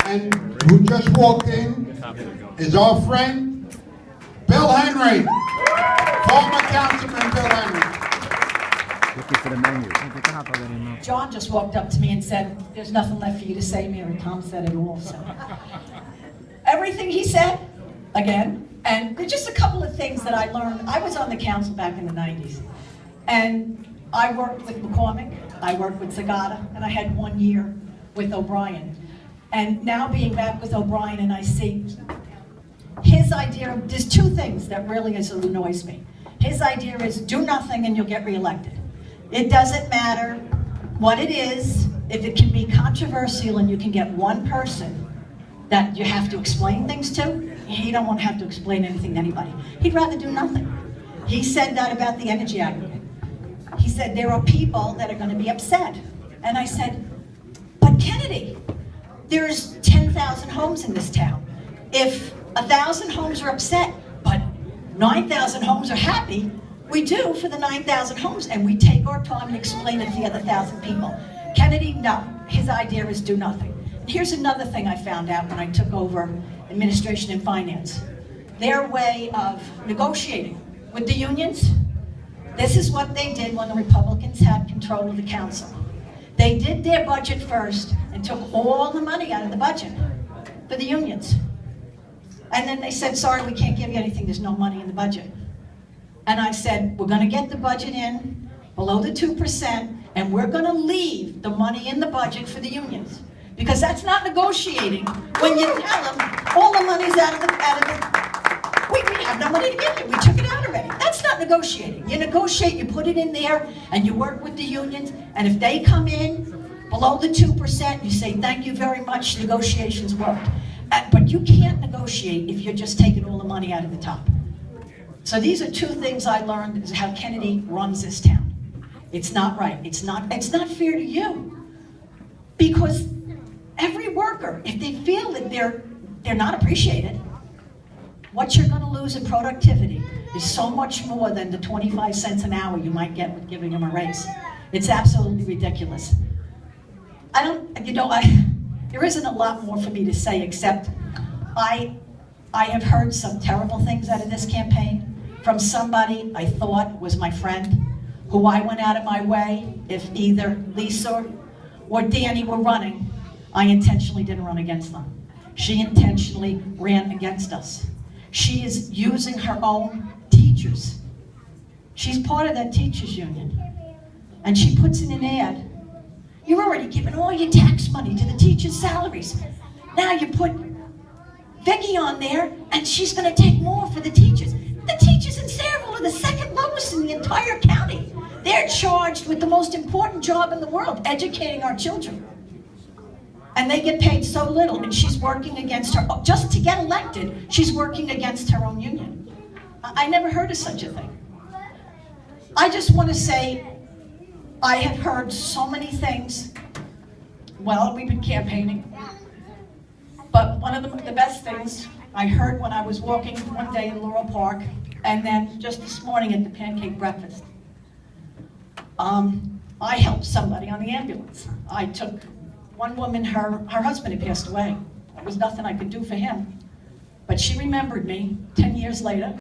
And who just walked in is our friend, Bill Henry. Former Councilman Bill Henry. Looking for the menu. John just walked up to me and said, "There's nothing left for you to say, Mary." Tom said it all. So everything he said, again, and there's just a couple of things that I learned. I was on the council back in the 90s, and I worked with McCormick, I worked with Zagata, and I had 1 year with O'Brien. And now being back with O'Brien, and I see his idea, there's two things that really annoys me. His idea is do nothing and you'll get reelected. It doesn't matter what it is, if it can be controversial and you can get one person that you have to explain things to, he don't want to have to explain anything to anybody. He'd rather do nothing. He said that about the energy agreement. He said there are people that are going to be upset. And I said, but Kennedy, there's 10,000 homes in this town. If 1,000 homes are upset, but 9,000 homes are happy, we do for the 9,000 homes, and we take our time and explain it to the other 1,000 people. Kennedy, no, his idea is do nothing. Here's another thing I found out when I took over administration and finance. Their way of negotiating with the unions, this is what they did when the Republicans had control of the council. They did their budget first and took all the money out of the budget for the unions. And then they said, sorry, we can't give you anything, there's no money in the budget. And I said, we're gonna get the budget in below the 2%, and we're gonna leave the money in the budget for the unions. Because that's not negotiating when you tell them all the money's out of the we have no money to give you, we took it out already. That's not negotiating. You negotiate, you put it in there, and you work with the unions, and if they come in below the 2%, you say, thank you very much, negotiations worked. But you can't negotiate if you're just taking all the money out of the top. So these are two things I learned, is how Kennedy runs this town. It's not right. It's not fair to you. Because every worker, if they feel that they're not appreciated, what you're going to lose in productivity is so much more than the 25 cents an hour you might get with giving them a raise. It's absolutely ridiculous. There isn't a lot more for me to say, except I have heard some terrible things out of this campaign from somebody I thought was my friend, who I went out of my way. If either Lisa or Danny were running, I intentionally didn't run against them. She intentionally ran against us. She is using her own teachers. She's part of that teachers union. And she puts in an ad. You're already giving all your tax money to the teachers' salaries. Now you put Vicky on there, and she's going to take more for the teachers. The teachers in Sayreville are the second lowest in the entire county. They're charged with the most important job in the world, educating our children. And they get paid so little, and she's working against her, just to get elected, she's working against her own union. I never heard of such a thing. I just want to say, I have heard so many things. Well, we've been campaigning. But one of the best things I heard when I was walking one day in Laurel Park, and then just this morning at the pancake breakfast, I helped somebody on the ambulance. I took one woman, her husband had passed away. There was nothing I could do for him. But she remembered me 10 years later.